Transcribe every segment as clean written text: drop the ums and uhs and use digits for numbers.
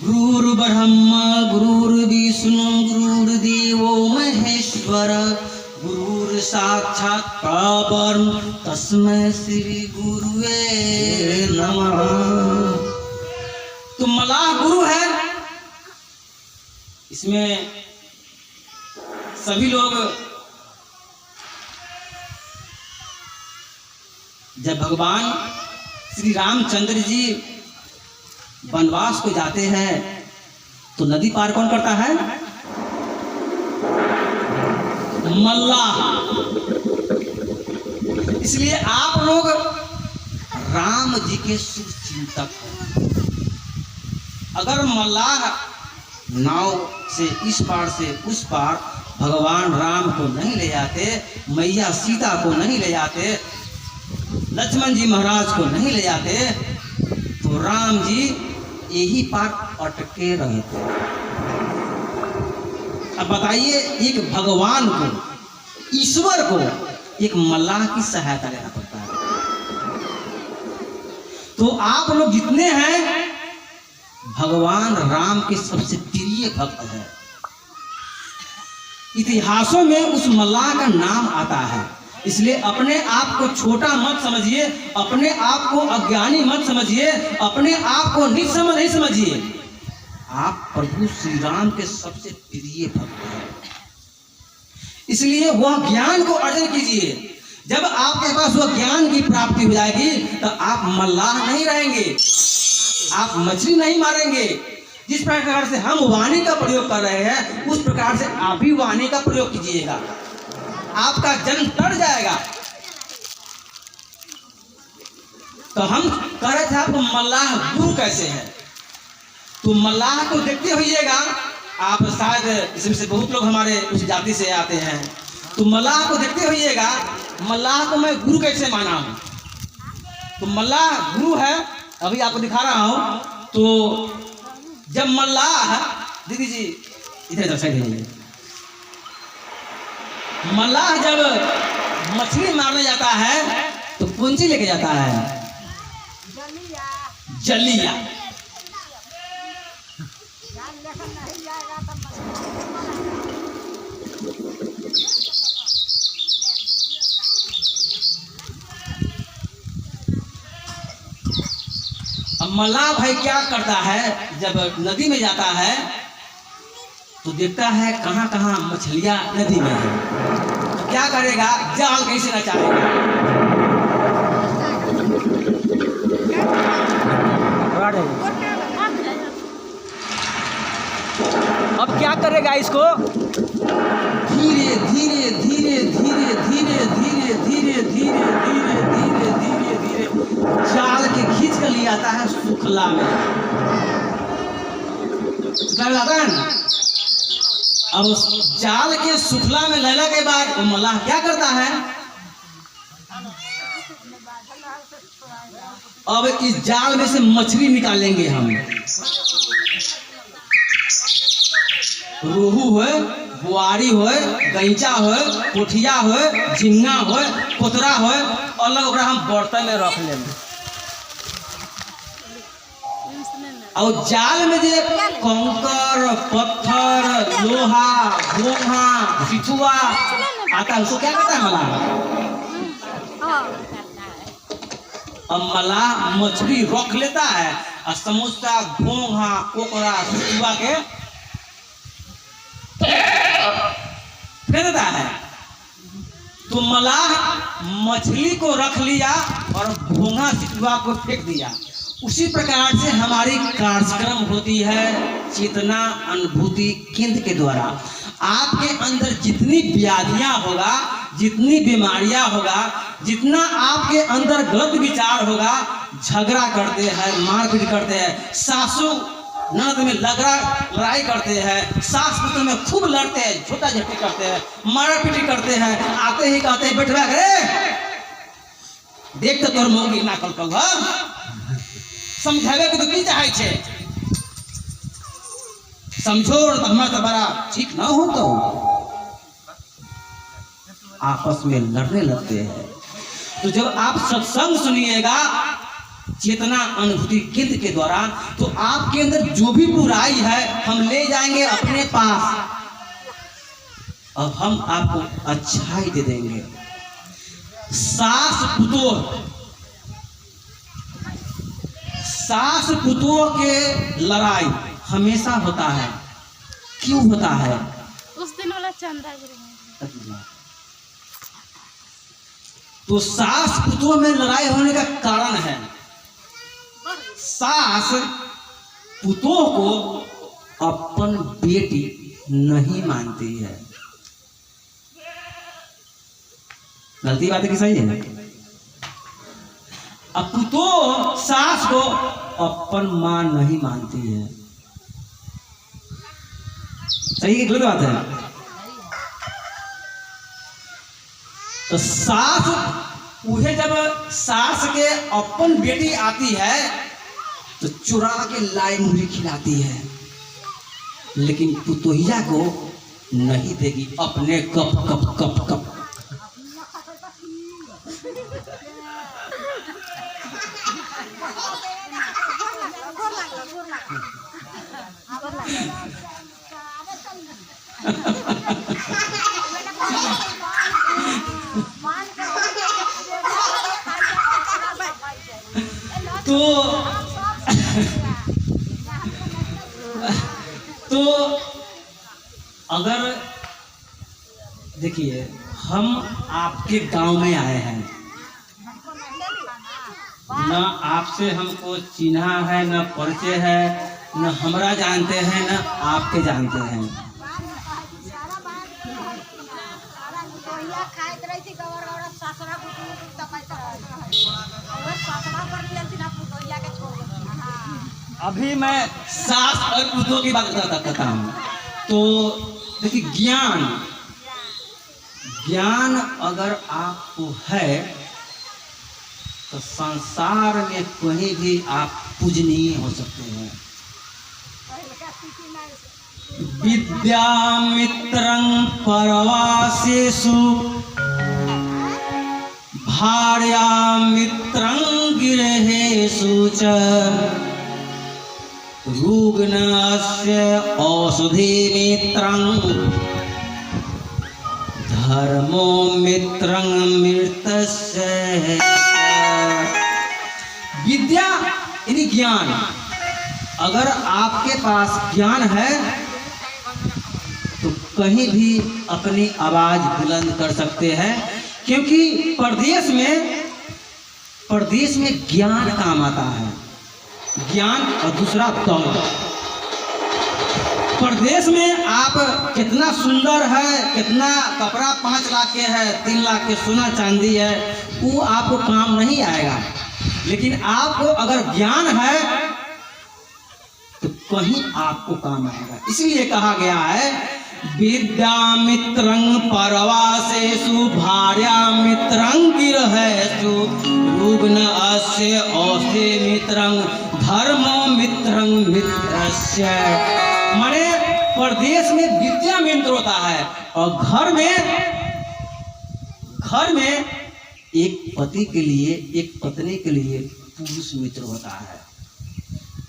गुरुर्ब्रह्मा गुरुर्विष्णु गुरुर्देवो महेश्वर गुरुर् साक्षात् परब्रह्म तस्मै श्री गुरुवे नमः। तो मल्लाह गुरु है, इसमें सभी लोग जब भगवान श्री रामचंद्र जी वनवास को जाते हैं तो नदी पार कौन करता है? मल्लाह। इसलिए आप लोग राम जी के शुभ चिंतक हैं। अगर मल्लाह नाव से इस पार से उस पार भगवान राम को नहीं ले जाते, मैया सीता को नहीं ले जाते, लक्ष्मण जी महाराज को नहीं ले जाते, तो राम जी यही पार अटके रहते। अब बताइए, एक भगवान को, ईश्वर को एक मल्लाह की सहायता लेना पड़ता है। तो आप लोग जितने हैं भगवान राम के सबसे प्रिय भक्त हैं। इतिहासों में उस मल्लाह का नाम आता है। इसलिए अपने आप को छोटा मत समझिए, अपने आप को अज्ञानी मत समझिए, अपने आप को नीच नहीं समझिए। आप प्रभु श्री राम के सबसे प्रिय भक्त हैं। इसलिए वह ज्ञान को अर्जन कीजिए। जब आपके पास वह ज्ञान की प्राप्ति हो जाएगी तो आप मल्लाह नहीं रहेंगे, आप मछली नहीं मारेंगे। जिस प्रकार से हम वाणी का प्रयोग कर रहे हैं उस प्रकार से आप भी वाणी का प्रयोग कीजिएगा, आपका जन्म तर जाएगा। तो हम कह रहे थे आपको मल्लाह गुरु कैसे है, तो मल्लाह को देखते होइएगा। आप शायद इसमें से बहुत लोग हमारे उस जाति से आते हैं, तो मल्लाह को देखते होइएगा। मल्लाह को मैं गुरु कैसे माना हूँ, तो मल्लाह गुरु है। अभी आपको दिखा रहा हूँ। तो जब मल्लाह, दीदी जी इधर साइड, मल्लाह जब मछली मारने जाता है तो कौन सी लेके जाता है? जलिया। अब मल्लाह भाई क्या करता है, जब नदी में जाता है तो देखता है कहाँ कहाँ मछलियां नदी में है, तो क्या करेगा? जाल कैसे नचाएगा? अब क्या करेगा? इसको धीरे धीरे धीरे धीरे धीरे धीरे धीरे धीरे धीरे धीरे धीरे धीरे जाल के खींच कर ले आता है सुखला में। लाता है ना। अब उस जाल के सुखला में लेने के बाद मल्लाह क्या करता है? अब इस जाल में से मछली निकालेंगे हम। रोहू है, बुआरी हो, गैंचा हो, पोठिया हो, झिंगा हो, कोतरा हो, अलग ओकरा हम बर्तन में रख लेंगे। और जाल में जो कंकर, पत्थर, लोहा, घोंघा, बिछुआ आता है उसको क्या कहता है? मल्लाह। अब मल्लाह मछली रख लेता है और समोसा, घोंघा, कोकरा, बिछुआ के फेंक देता है। तो मल्लाह मछली को रख लिया और घोंघा, बिछुआ को फेंक दिया। उसी प्रकार से हमारी कार्यक्रम होती है चेतना अनुभूति केंद्र के द्वारा। आपके अंदर जितनी व्याधियां होगा, जितनी बीमारियां होगा, जितना आपके अंदर गलत विचार होगा, झगड़ा करते हैं, मारपीट करते हैं, सासू ननद में लड़ाई करते हैं, सास पुत्र में खूब लड़ते हैं, झूठा झपटी करते हैं, मारा पीटी करते हैं, आते ही कहते हैं बैठवा करे देख तो तोर मौगी ना कल कल समझावे के तो की चाहे छे, समझो तो हमारा तो बड़ा ठीक ना हो, तो आपस में लड़ने लगते हैं। तो जब आप सत्संग सुनिएगा चेतना अनुभूति केंद्र के द्वारा, तो आपके अंदर जो भी बुराई है हम ले जाएंगे अपने पास और हम आपको अच्छाई दे देंगे। सास पुतोह के लड़ाई हमेशा होता है। क्यों होता है? उस दिन वाला चंदा तो सास पुतोह में लड़ाई होने का कारण है, सास पुतोह को अपन बेटी नहीं मानती है। गलती बात है कि सही है? अब पुतोह सास को अपन मां नहीं मानती है। सही है गलत बात है? तो सास उन्हें जब सास के अपन बेटी आती है तो चुरा के लाई मुझे खिलाती है, लेकिन पुतोहिया को नहीं देगी, अपने कप कप कप कप। तो अगर देखिए हम आपके गांव में आए हैं, न आपसे हमको चिन्हा है, न परिचय है, न हमरा जानते हैं, न आपके जानते हैं। अभी मैं सास और पुतोह की बात करता हूँ। तो देखिए ज्ञान अगर आपको है तो संसार में कहीं भी आप पूजनीय हो सकते हैं। विद्यामित्रं परवासेषु भार्यामित्रं गिरहेषु च रुग्णस्य औषधिमित्रं धर्मो मित्रं मृतस्य। विद्या यानी ज्ञान, अगर आपके पास ज्ञान है तो कहीं भी अपनी आवाज बुलंद कर सकते हैं, क्योंकि परदेश में ज्ञान काम आता है। ज्ञान और दूसरा दौलत। परदेश में आप कितना सुंदर है, कितना कपड़ा 5 लाख के है, 3 लाख के सोना चांदी है, वो आपको काम नहीं आएगा। लेकिन आपको अगर ज्ञान है तो कहीं आपको काम आएगा। इसलिए कहा गया है विद्यामित्रं परवासेषु भार्यामित्रं गिरहेषु रुग्णस्य औषधिमित्रं धर्मो मित्रं मित्रस्य। माने परदेश में विद्या मित्र होता है और घर में एक पति के लिए, एक पत्नी के लिए पुरुष मित्र होता है।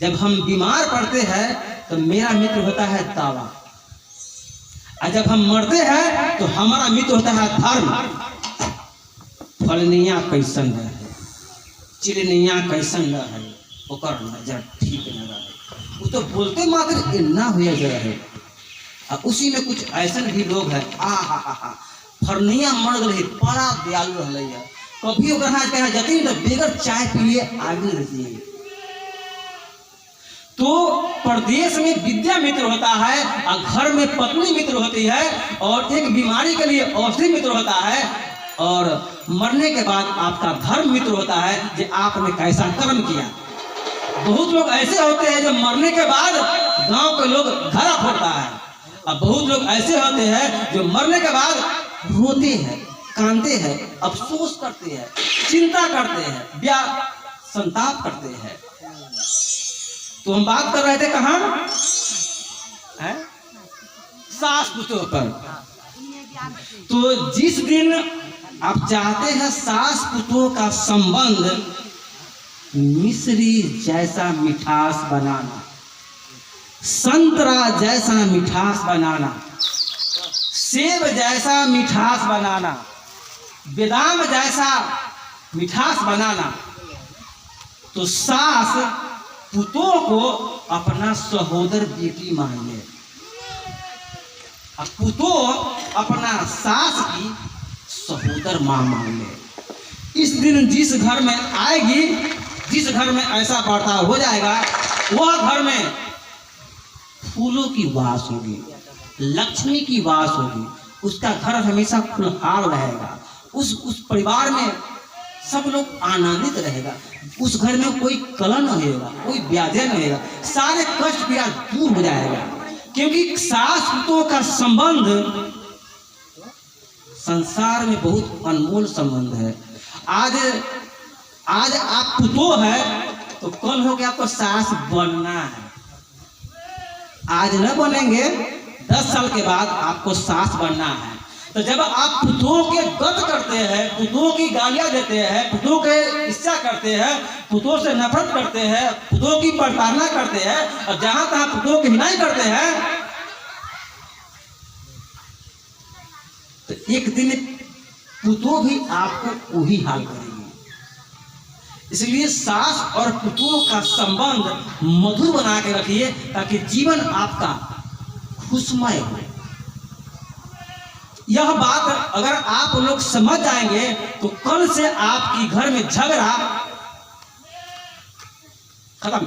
जब हम बीमार पड़ते हैं तो मेरा मित्र होता है दावा, और जब हम मरते हैं तो हमारा मित्र होता है धर्म। फलनिया कैसन रहे, चिड़निया कैसन रहे, ओकर नजर ठीक न रहे, वो तो बोलते मात्र इन्ना हुआ रहे। और उसी में कुछ ऐसा भी लोग हैं, फरनिया मर गए, बड़ा दयालु रहे, कभी ओकर जती तो बेगर चाय पिए आगे रहती है। तो परदेश में विद्या मित्र होता है और घर में पत्नी मित्र होती है, और एक बीमारी के लिए औषधि मित्र होता है, और मरने के बाद आपका धर्म मित्र होता है कि आपने कैसा कर्म किया। बहुत लोग ऐसे होते हैं जो मरने के बाद गांव के लोग घड़ा फोड़ता है, और बहुत लोग ऐसे होते हैं जो मरने के बाद रोते हैं, कांदते हैं, अफसोस करते हैं, चिंता करते हैं, संताप करते हैं। तो हम बात कर रहे थे कहाँ? सास पुतोह पर। तो जिस दिन आप चाहते हैं सास पुतोह का संबंध मिश्री जैसा मिठास बनाना, संतरा जैसा मिठास बनाना, सेब जैसा मिठास बनाना, बादाम जैसा मिठास बनाना। तो सास पुतों को अपना सहोदर बेटी मान ले, और पुतों अपना सास की सहोदर मां मान ले। इस दिन जिस घर में आएगी, जिस घर में ऐसा बर्ताव हो जाएगा, वह घर में फूलों की वास होगी, लक्ष्मी की वास होगी, उसका घर हमेशा खुशहाल रहेगा, उस परिवार में सब लोग आनंदित रहेगा, उस घर में कोई कलह नहीं होगा, कोई व्याधि नहीं होगा, सारे कष्ट पीड़ा दूर हो जाएगा। क्योंकि सास पुतों का संबंध संसार में बहुत अनमोल संबंध है। आज आप पुतों है तो कल हो गया आपको सास बनना है। आज न बनेंगे, 10 साल के बाद आपको सास बनना है। तो जब आप पुतों के गत करते हैं, पुतों की गालियां देते हैं, पुतों के इच्छा करते हैं, पुतों से नफरत करते हैं, पुतों की प्रताड़ना करते हैं, और जहां तहां पुतों की हिनाई करते हैं, तो एक दिन पुतों भी आपको वही हाल करेंगे। इसलिए सास और पुतों का संबंध मधुर बना के रखिए, ताकि जीवन आपका खुशमय हो। यह बात अगर आप लोग समझ जाएंगे तो कल से आपकी घर में झगड़ा खत्म।